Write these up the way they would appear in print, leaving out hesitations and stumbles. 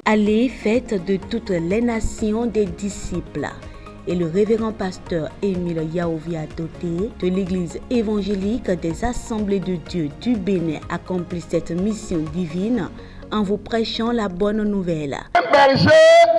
Allez, faites de toutes les nations des disciples. Et le révérend pasteur Émile Yaouvia Doté de l'église évangélique des Assemblées de Dieu du Bénin accomplit cette mission divine en vous prêchant la bonne nouvelle. Un berger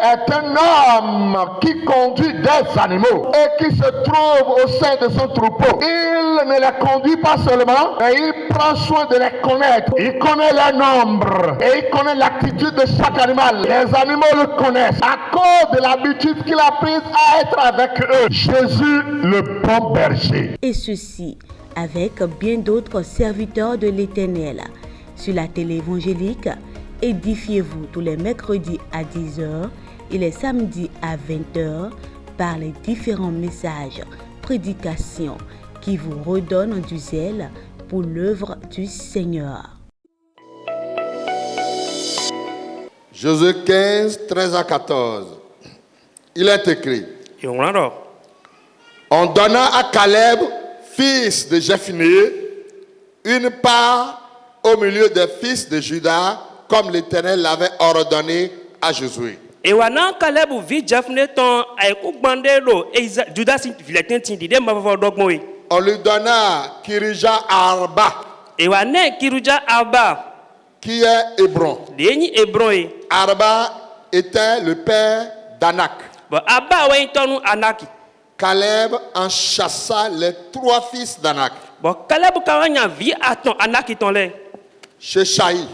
est un homme qui conduit des animaux et qui se trouve au sein de son troupeau. Il ne les conduit pas seulement, mais il prend soin de les connaître. Il connaît leur nombre et il connaît l'attitude de chaque animal. Les animaux le connaissent à cause de l'habitude qu'il a prise à être avec eux. Jésus, le bon berger. Et ceci avec bien d'autres serviteurs de l'Éternel. Sur la télé évangélique, édifiez-vous tous les mercredis à 10h et les samedis à 20h par les différents messages, prédications qui vous redonnent du zèle pour l'œuvre du Seigneur. Josué 15, 13 à 14. Il est écrit: on donna à Caleb, fils de Jephné, une part au milieu des fils de Juda, comme l'Éternel l'avait ordonné à Josué. On lui donna Kirija Arba, qui est Hébron. Arba était le père d'Anak. Caleb en chassa les 3 fils d'Anak. Sheshaï,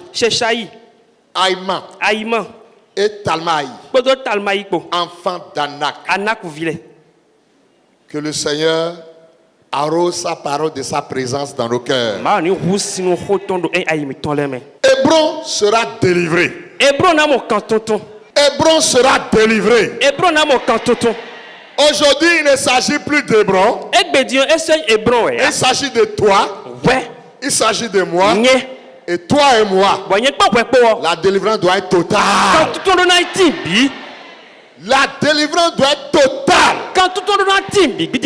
Aïman et Talmaï, enfants d'Anak. Que le Seigneur arrose sa parole de sa présence dans nos cœurs. Hébron sera délivré. Hébron sera délivré. Aujourd'hui, il ne s'agit plus d'Hébron. Il s'agit de toi. Il s'agit de moi. Et toi et moi. La délivrance doit être totale. La délivrance doit être totale.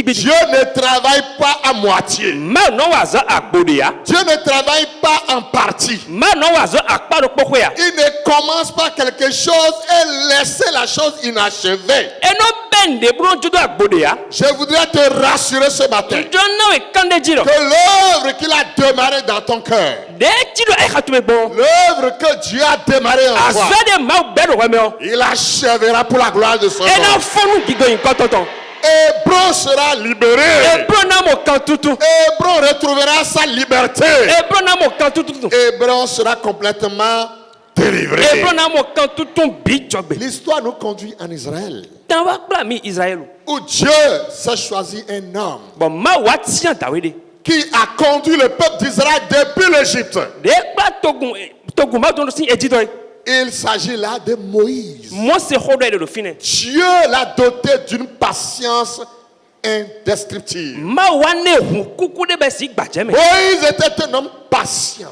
Dieu ne travaille pas à moitié. Dieu ne travaille pas en partie. Il ne commence pas quelque chose et laisse la chose inachevée. Je voudrais te rassurer ce matin que l'œuvre qu'il a démarrée dans ton cœur, l'œuvre que Dieu a démarrée en toi, il achèvera pour la gloire de son nom. Hébron sera libéré. Hébron retrouvera sa liberté. Hébron sera complètement délivré. L'histoire nous conduit en Israël, où Dieu s'est choisi un homme qui a conduit le peuple d'Israël depuis l'Égypte. Il s'agit là de Moïse. Dieu l'a doté d'une patience indescriptible. Moïse était un homme patient.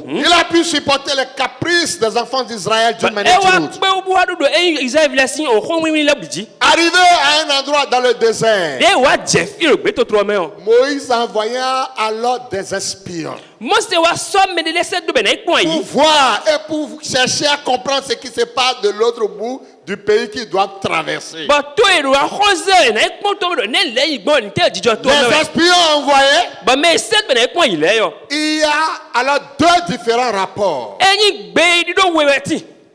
Il a pu supporter les caprices des enfants d'Israël d'une manière ou d'une autre. Arrivé à un endroit dans le désert, Moïse envoya alors des espions pour voir et pour chercher à comprendre ce qui se passe de l'autre bout du pays qu'ils doivent traverser. Les espions envoyés, il y a alors 2 différents rapports.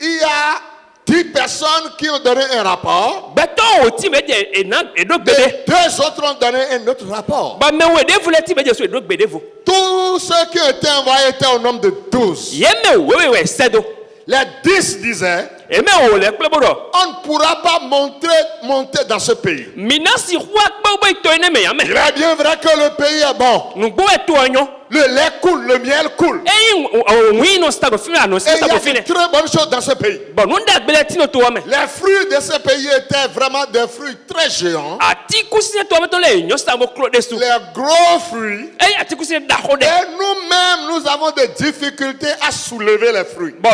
Il y a 10 personnes qui ont donné un rapport, et 2 autres ont donné un autre rapport. Tous ceux qui ont été envoyés étaient au nombre de 12. Les 10 disaient: on ne pourra pas monter dans ce pays. Il est bien vrai que le pays est bon. Le lait coule, le miel coule. Et il y a de très bonnes choses dans ce pays. Les fruits de ce pays étaient vraiment des fruits très géants. Les gros fruits. Et nous-mêmes, nous avons des difficultés à soulever les fruits. Mais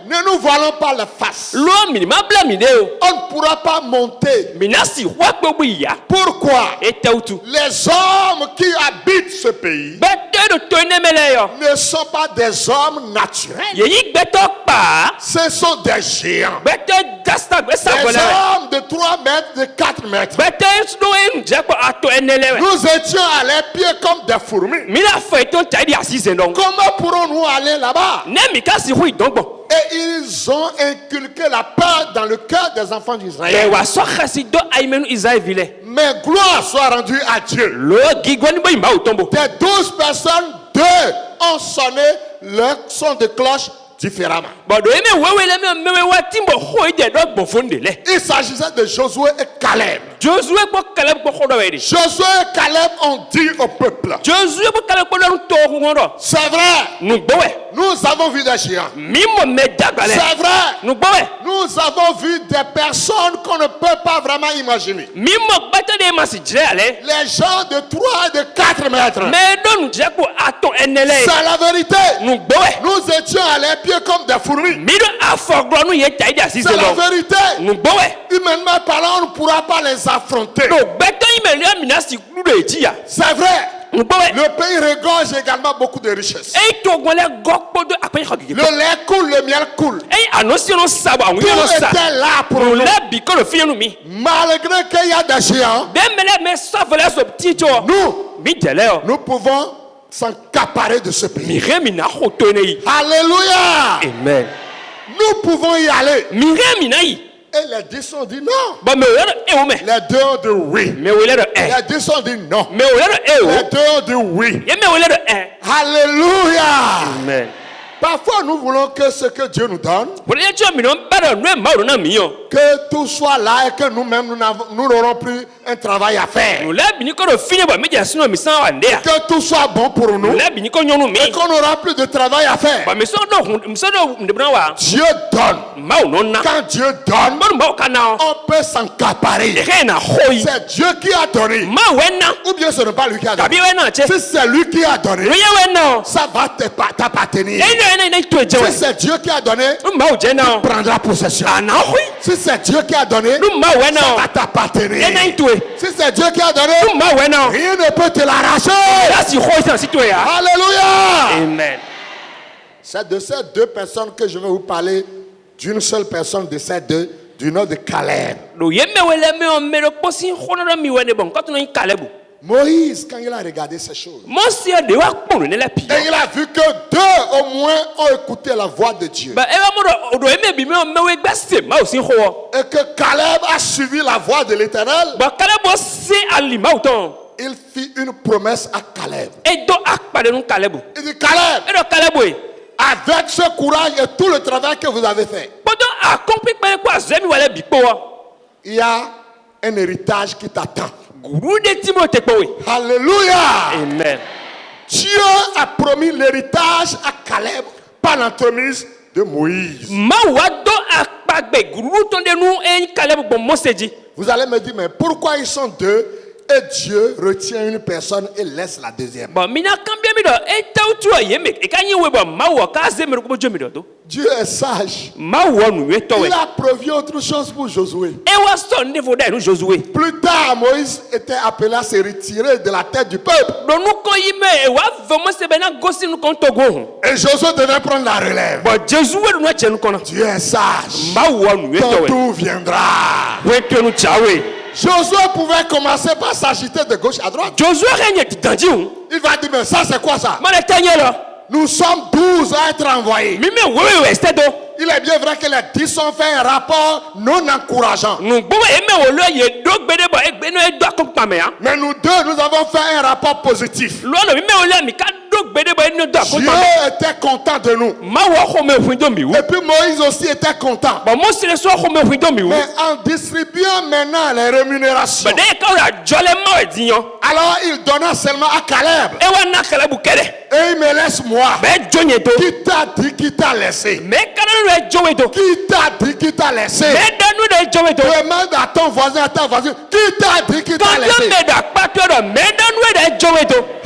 ne nous voilons pas la face. On ne pourra pas monter. Pourquoi? Les hommes qui habitent ce pays pays ne sont pas des hommes naturels. Ce sont des géants. Des hommes de 3 mètres, de 4 mètres. Nous étions à leurs pieds comme des fourmis. Comment pourrons-nous aller là-bas? Et ils ont inculqué la peur dans le cœur des enfants d'Israël. Mais gloire soit rendue à Dieu. Des 12 personnes, 2 ont sonné leur son de cloche différemment. Il s'agissait de Josué et Caleb. Josué et Caleb ont dit au peuple: c'est vrai, nous avons vu des géants. C'est vrai, nous avons vu des personnes qu'on ne peut pas vraiment imaginer. Les gens de 3 et de 4 mètres. C'est la vérité. Nous étions à leurs pieds comme des fourmis. C'est la vérité. Humainement parlant, on ne pourra pas les affronter. C'est vrai. Le pays regorge également beaucoup de richesses. Le lait coule, le miel coule. Tout était là pour nous. Malgré qu'il y a des géants, nous pouvons s'accaparer de ce pays. Alléluia. Amen. Nous pouvons y aller. Et les 10 ont dit non. Les 2 ont dit oui. Les 10 ont dit non. Les 2 ont dit oui. Alléluia. Amen. Parfois nous voulons que ce que Dieu nous donne, que tout soit là et que nous-mêmes nous n'aurons plus un travail à faire. Que tout soit bon pour nous et qu'on n'aura plus de travail à faire. Dieu donne. Quand Dieu donne, on peut s'accaparer. C'est Dieu qui a donné. Ou bien ce n'est pas lui qui a donné. Si c'est lui qui a donné, ça va t'appartenir. Si c'est Dieu qui a donné, tu prendras possession. Si c'est Dieu qui a donné, ça va t'appartenir. Si c'est Dieu qui a donné, rien ne peut te l'arracher. Alléluia. Amen. C'est de ces 2 personnes que je vais vous parler, d'une seule personne de ces 2, du nom de Caleb. Moïse, quand il a regardé ces choses, et il a vu que 2 au moins ont écouté la voix de Dieu. Et que Caleb a suivi la voix de l'Éternel. Il fit une promesse à Caleb. Il dit: Caleb, avec ce courage et tout le travail que vous avez fait, il y a un héritage qui t'attend. Alléluia. Amen. Dieu a promis l'héritage à Caleb par l'entremise de Moïse. Vous allez me dire, mais pourquoi ils sont 2 et Dieu retient une personne et laisse la deuxième? Dieu est sage. Il a prévu autre chose pour Josué. Plus tard, Moïse était appelé à se retirer de la tête du peuple. Et Josué devait prendre la relève. Dieu est sage. Ton tour viendra. Josué pouvait commencer par s'agiter de gauche à droite. Il va dire, mais ça c'est quoi ça? Nous sommes 12 à être envoyés. Il est bien vrai que les 10 ont fait un rapport non encourageant. Mais nous 2, nous avons fait un rapport positif. Dieu était content de nous. Et puis Moïse aussi était content. Mais en distribuant maintenant les rémunérations, alors il donna seulement à Caleb. Et il me laisse moi. Qui t'a dit qu'il t'a laissé? Qui t'a dit qu'il t'a laissé? Demande à ton voisin, à ta voisine. Qui t'a dit qu'il t'a laissé?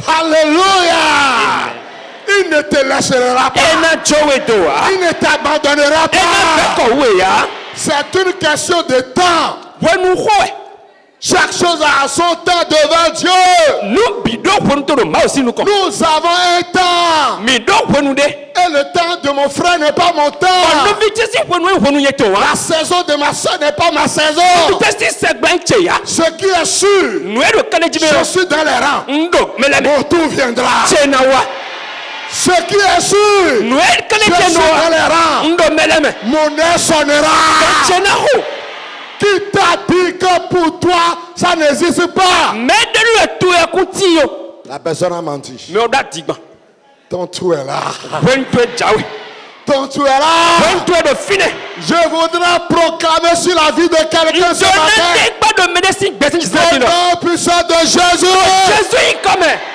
Alléluia. Il ne te laissera pas. Il ne t'abandonnera pas. C'est une question de temps. Chaque chose a son temps devant Dieu. Nous avons un temps. Et le temps de mon frère n'est pas mon temps. La saison de ma soeur n'est pas ma saison. Ce qui est sûr, je suis dans les rangs. Mon tour viendra. Ce qui est sûr, je suis dans les rangs. Mon heure sonnera. Qui t'a dit que pour toi, ça n'existe pas? La personne a menti. Ton tour est là. Ton tour est là. Je voudrais proclamer sur la vie de quelqu'un ce matin. Le nom puissant de Jésus.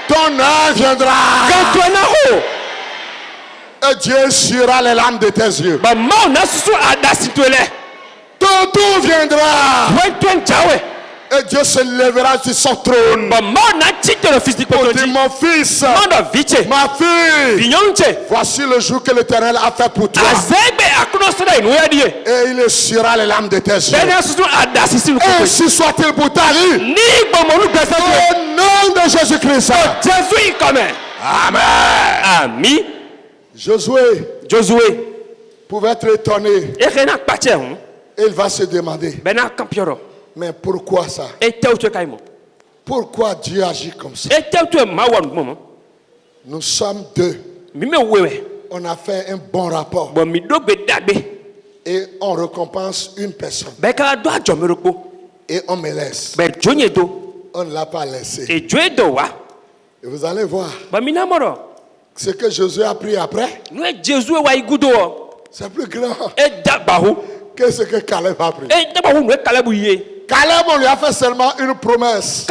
Ton heure viendra. Et Dieu sera les larmes de tes yeux. Ton tour viendra. Et Dieu se lèvera sur son trône. Pour dire mon fils, ma fille, voici le jour que l'Éternel a fait pour toi. Et il sera les larmes de tes yeux. Et ainsi soit-il pour ta vie. Au nom de Jésus-Christ. Amen. Josué pouvait être étonné. Et il va se demander, mais pourquoi ça? Pourquoi Dieu agit comme ça? Nous sommes deux. On a fait un bon rapport. Et on récompense une personne. Et on me laisse. On ne l'a pas laissé. Et vous allez voir. Ce que Josué a pris après, c'est plus grand que ce que Caleb a pris. Caleb, on lui a fait seulement une promesse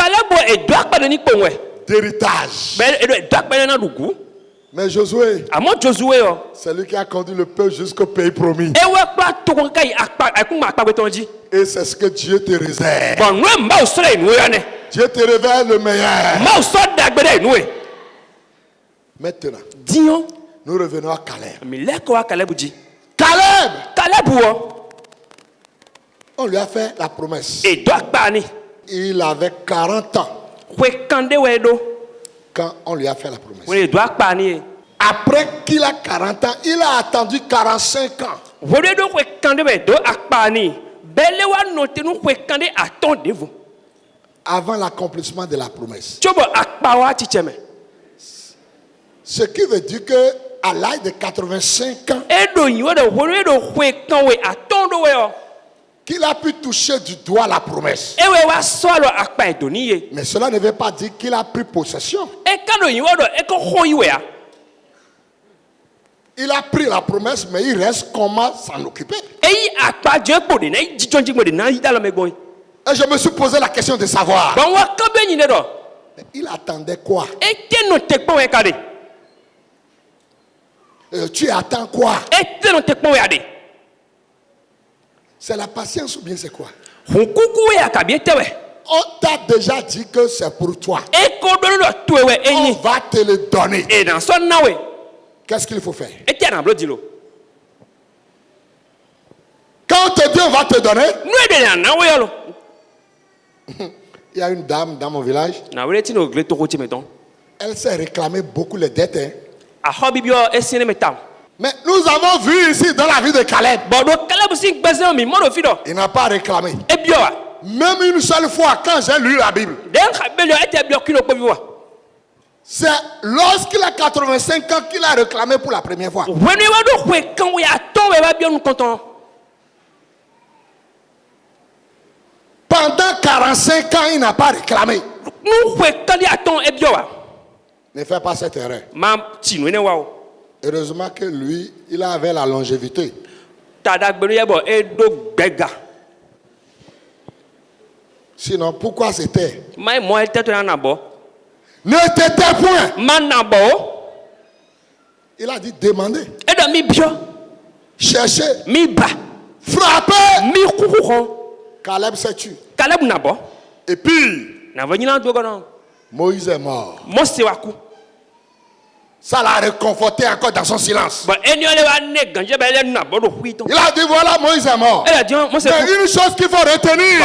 d'héritage. Mais Josué, c'est lui qui a conduit le peuple jusqu'au pays promis. Et c'est ce que Dieu te réserve. Dieu te révèle le meilleur. Maintenant, nous revenons à Caleb. Caleb, on lui a fait la promesse. Il avait 40 ans quand on lui a fait la promesse. Après qu'il a 40 ans, il a attendu 45 ans. Avant l'accomplissement de la promesse. Ce qui veut dire que à l'âge de 85 ans, qu'il a pu toucher du doigt la promesse. Mais cela ne veut pas dire qu'il a pris possession. Il a pris la promesse, mais il reste comment s'en occuper. Et je me suis posé la question de savoir. Mais il attendait quoi? Tu attends quoi? C'est la patience ou bien c'est quoi? On t'a déjà dit que c'est pour toi. On va te le donner. Qu'est-ce qu'il faut faire? Quand on te dit on va te donner, il y a une dame dans mon village. Elle s'est réclamée beaucoup les dettes. Mais nous avons vu ici dans la vie de Caleb. Il n'a pas réclamé. Même une seule fois quand j'ai lu la Bible. C'est lorsqu'il a 85 ans qu'il a réclamé pour la première fois. Pendant 45 ans, il n'a pas réclamé. Ne fais pas cette erreur. Heureusement que lui, il avait la longévité. Sinon, pourquoi c'était? Ne t'étais point. Il a dit demander. Chercher. Frapper. Caleb s'est tué. Et puis, Moïse est mort. Ça l'a réconforté encore dans son silence. Il a dit voilà, Moïse est mort. Mais une chose qu'il faut retenir,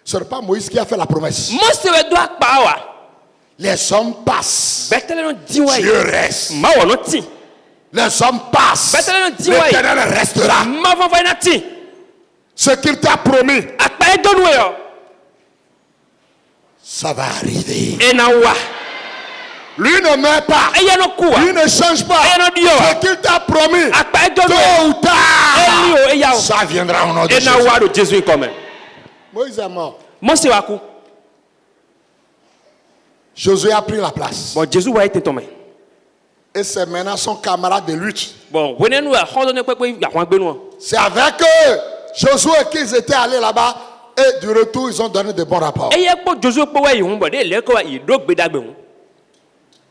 Ce n'est pas Moïse qui a fait la promesse. Mose we do akpa wa. Les hommes passent. Betele no diwa. Dieu reste. Ma wo no ti. Les hommes passent. L'Éternel restera. Ma va na ti. Ce qu'il t'a promis, Akpa e donu yo. ça va arriver. E na wa. Lui ne meurt pas. E ya no kuwa. Lui ne change pas. E no dio. Ce qu'il t'a promis, Akpa e donu yo. tôt ou tard, E ya o. ça viendra au nom de E Jésus. na wa do Jésus comme. Moïse est mort. Mose wa ku. Josué a pris la place. Bon Jésus wa été tombé. Et c'est maintenant son camarade de lutte. Bon, wene nou a hodo ne pepe ya hwan gbe nou. C'est avec Josué qu'ils étaient allés là-bas. Et du retour, ils ont donné de bons rapports. E ye po Josué po wa yi hun bo de le ko wa yi do gbe dagbe hun.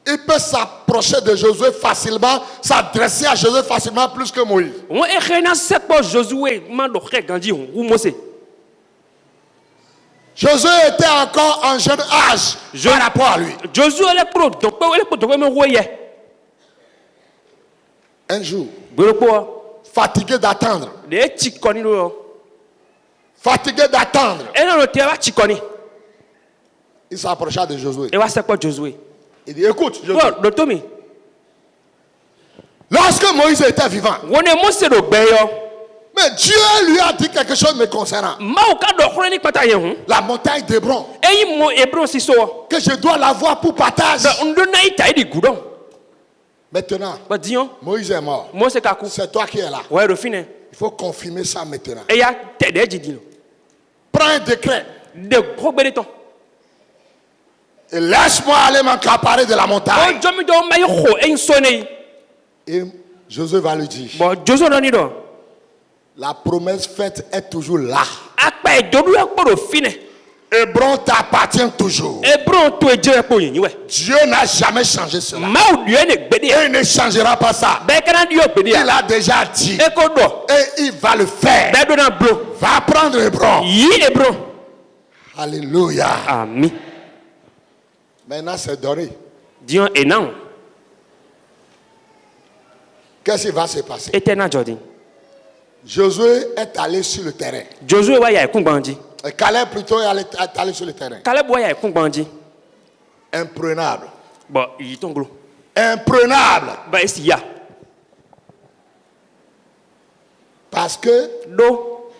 Il peut s'approcher de Josué facilement, s'adresser à Josué facilement plus que Moïse. On e khena se po Josué man do khe ganji hun ou Mose. Josué était encore en jeune âge par rapport à lui. Josué le pro donc le po do me woye. Un jour, Gboro fatigué d'attendre, de chikoni lo. fatigué d'attendre, E no te wa chikoni. il s'approcha de Josué. E wa se po Josué. Il dit, écoute, Josué, Bon, do to mi. lorsque Moïse était vivant, Wone Mose do gbe yo. mais Dieu lui a dit quelque chose me concernant. Ma o ka do khore ni pata ye hun. La montagne d'Hébron, E yi mo Hebron si so. que je dois l'avoir pour partage. Da ndo na ita di gudon. Maintenant, Ba dion. Moïse est mort. Mose ka ku. C'est toi qui es là. Ouais, do fine. Il faut confirmer ça maintenant. E ya te de jidi lo. Prends un décret De gros gbe de ton. et laisse-moi aller m'accaparer de la O montagne. jomi do ma yi ho e nsone yi. Et Josué va lui dire, Bon, Josué do ni do. la promesse faite est toujours là. Apa e dodu e po do fine. Hébron t'appartient toujours. Hebron to e je po yin we. Dieu n'a jamais changé cela. Ma o dio ne gbe de. Et il ne changera pas ça. Be kana dio gbe de. Il a déjà dit. E ko do. Et il va le faire. Be do na bro. Va prendre Hébron. Yi Hebron. Alléluia. Ami. Maintenant, c'est donné. Dion e nan. Qu'est-ce qui va se passer? Eternal Jordan. Josué est allé sur le terrain. Josué wa ya e kun gbanji. Et Caleb plutôt est allé sur le terrain. Caleb wa ya e kun gbanji. Imprenable. Bon, yi ton glo. Imprenable. Ba esi ya. Parce que Do.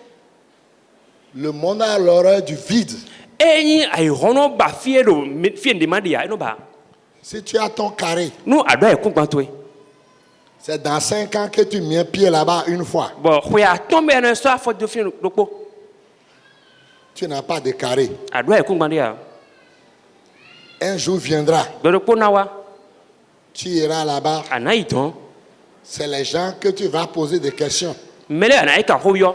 le monde a l'horreur du vide. Enyi ay hono ba fie do fie ndemande ya no ba. Si tu as ton carré, No ado e kun gbanto. c'est dans 5 ans que tu mets un pied là-bas une fois. Bon, khoya tombe na so afọ do fie dokpo. Tu n'as pas de carré. Ado e kun gbande ya. Un jour viendra, Dokpo na wa. tu iras là-bas. Anayi ton. C'est les gens que tu vas poser des questions. Mele anayi ka ho yo.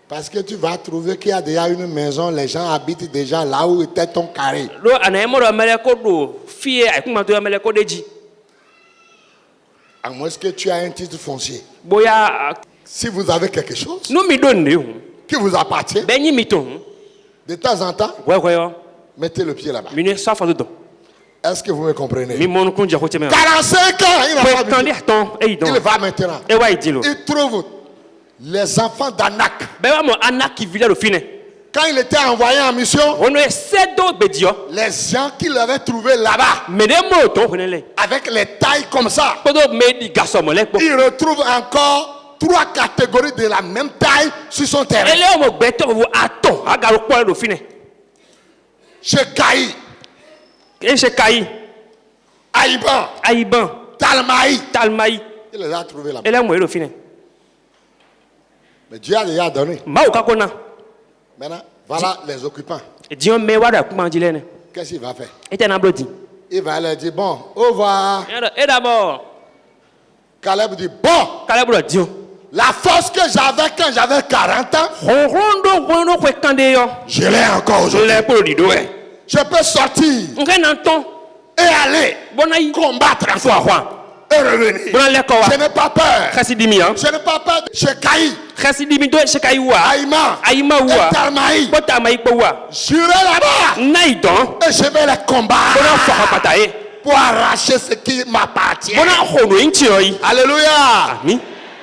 Parce que tu vas trouver qu'il y a déjà une maison, les gens habitent déjà là où était ton carré. Do anayi mo do mele ko do fie ay kun gbanto mele ko deji. À moins que tu aies un titre foncier. Boya Si vous avez quelque chose no mi do ne hu. qui vous appartient, Benyi mi ton. de temps en temps, Ouais yo. mettez le pied là-bas. Mi ne so afọ do. Est-ce que vous me comprenez? Mi mon kun je ko teme. 45 ans, il n'a Ko pas tan vu. li ton e don. Il va maintenant. E wa idilo. Il trouve les enfants d'Anak. Be wa mo anaki villa do fine. Quand il était envoyé en mission, Ono e sedo bedio. les gens qu'il avait trouvés là-bas, Me de mo ton hunele. avec les tailles comme ça, Podo me di gaso mo le po. il retrouve encore 3 catégories de la même taille sur son terrain. Ele o mo gbe to wo aton aga ro po do fine. Chez Caï, E se kai Aïban, Aiban Talmaï, Talmai. il les a trouvés là-bas. Ele mo do fine. Mais Dieu a déjà donné. Ma o ka ko na. Maintenant, voilà les occupants. E Dion me wa da kuma jile ne. Qu'est-ce qu'il va faire? E na blodi. Il va leur dire, bon, au revoir. E d'abord Caleb dit, bon, kala bro Dion. la force que j'avais quand j'avais 40 ans, Rondo ko kande yo. je l'ai encore Je aujourd'hui. le po di do e. Je peux sortir Nge na ton et aller bonayi combattre fo ahwa. et revenir. Bonan le ko wa. Je n'ai pas peur. Khasi dimi han. Je n'ai pas peur de chez Caï, Khasi dimi do se kai wa. Aïman, Aima et wa. Talmaï. Bota mai po wa. J'irai là-bas Nai don. et je vais les combattre Bonan fo ka pata e. pour arracher ce qui m'appartient. Bonan hono inchi oi. Alléluia. Ami.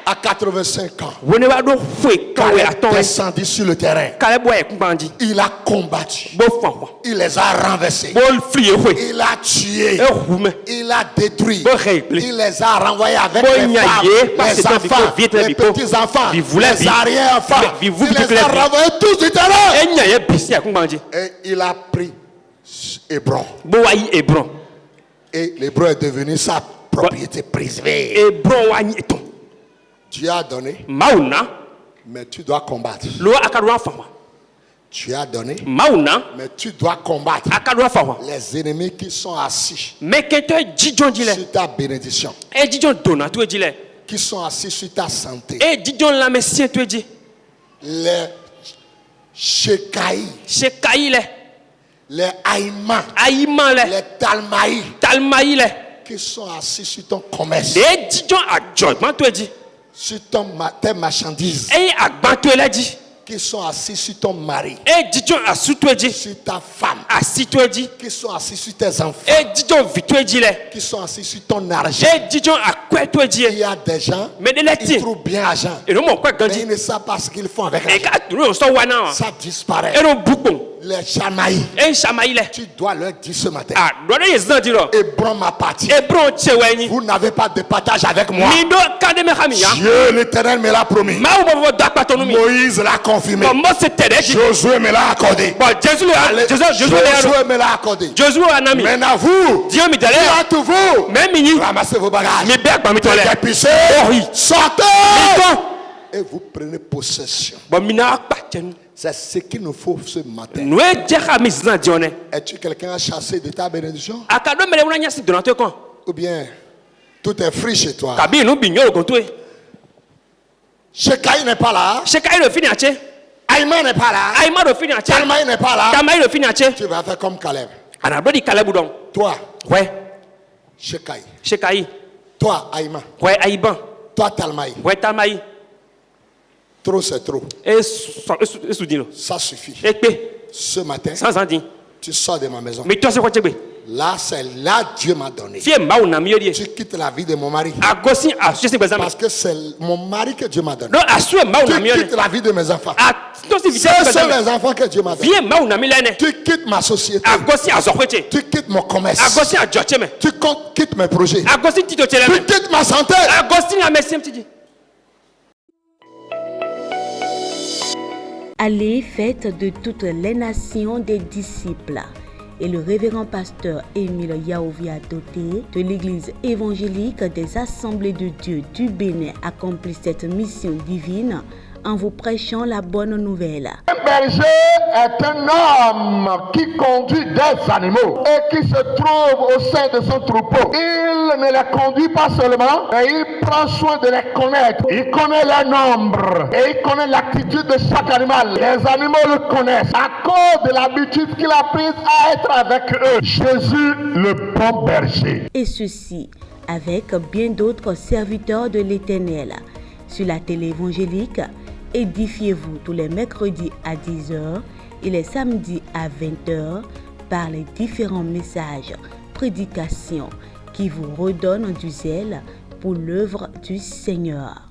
À 85 ans, wone wa do foi kan we Caleb aton descendit sur le terrain. kale boy kumbandi Il a combattu. bo fanwa Il les a renversés. bo flie foi Il a tué. e hume Il a détruit. bo réglé Il les a renvoyés avec Bon, les il y a femmes, yé, parce les que enfants, biko, vite, les biko. petits-enfants, Vi voulait les vi- arrière-enfants. vi- vi- Il les vi- a vi- renvoyés tous du terrain. e nya ye bisi akumbandi Et il a pris Hébron. bo wa yi Hébron Et l'Hébreu est devenu sa propriété privée. Hébron wa yi ton Tu as donné, mauna mais tu dois combattre. lo akadwa fanwa Tu as donné, mauna mais tu dois combattre akadwa fanwa les ennemis qui sont assis mais kento jijon dile sur ta bénédiction, e jijon dona to dile qui sont assis sur ta santé. e jijon la mesien to di Les Shekaï, Shekaï le les Haïman, Aïman le les Talmaï, Talmaï le qui sont assis sur ton commerce, de jijon adjogement to di sur tes marchandises, e agban to le di qui sont assis sur ton mari, e jijon asu to di sur ta femme, asi to di qui sont assis sur tes enfants, e jijon vi to di le qui sont assis sur ton argent. e jijon akwe to di Il y a des gens, mais de ils leti trouvent bien l'argent, e no mo kwa mais gandi ils ne savent pas ce qu'ils font avec e l'argent. ka turu so wana Ça disparaît. e no bukon Les Chamaï, e Shamaï le tu dois leur dire ce matin, ah do de yezan di ro Hébron m'appartient. Hébron cheweni Vous n'avez pas de partage avec moi. mi do kande me khamiya Dieu l'Éternel me l'a promis. ma wo bo da patonu mi Moïse l'a confirmé. bon mo se tede di Josué me l'a accordé. bon Jésus le Josué me l'a accordé. Jésus anami Maintenant vous, Dieu mi dale à tout vous, même mini ramassez vos bagages. mi be agba mi to le Dépissez, Oh oui. sortez Bon, et vous prenez possession. bon mina pa tenu C'est ce qu'il nous faut ce matin. no e je kha mi zan di one Es-tu quelqu'un à chasser de ta bénédiction? akado mele wona nyasi donato kon Ou bien tout est free chez toi? kabi no bi nyoro gonto e Shekaï n'est pas là. Shekaï le fini ache Aïman n'est pas là. Aïma le fini ache Talmaï n'est pas là. Tamaï le fini ache Tu vas faire comme Caleb. anado di kalebu don Toi, ouais Shekaï. Shekaï Toi, Aïman. ouais Aïban Toi, Talmaï. ouais Tamaï Trop, c'est trop. e soudino Ça suffit. e pe Ce matin, sans andi tu sors de ma maison. mi to se ko chegbe Là, c'est là Dieu m'a donné. fie ma una mi yodi Tu quittes la vie de mon mari. agosi asu se bezami Parce que c'est mon mari que Dieu m'a donné. no asu ma Tu una mi yodi quittes la vie de mes enfants. a to se Ce vite sont bezami les enfants que Dieu m'a donné. fie ma una mi lene Tu quittes ma société. agosi azokweche Tu quittes mon commerce. agosi ajocheme Tu quittes mes projets. agosi tito Tu cheleme quittes ma santé. agosi na mesim tidi Allez, faites de toutes les nations des disciples. Et le révérend pasteur Émile Yaouvia Doté de l'église évangélique des Assemblées de Dieu du Bénin accomplit cette mission divine en vous prêchant la bonne nouvelle. Un berger est un homme qui conduit des animaux et qui se trouve au sein de son troupeau. Il ne les conduit pas seulement, mais il prend soin de les connaître. Il connaît leur nombre et il connaît l'attitude de chaque animal. Les animaux le connaissent à cause de l'habitude qu'il a prise à être avec eux. Jésus, le bon berger. Et ceci avec bien d'autres serviteurs de l'Éternel. Sur la télé évangélique, édifiez-vous tous les mercredis à 10h et les samedis à 20h par les différents messages, prédications qui vous redonnent du zèle pour l'œuvre du Seigneur.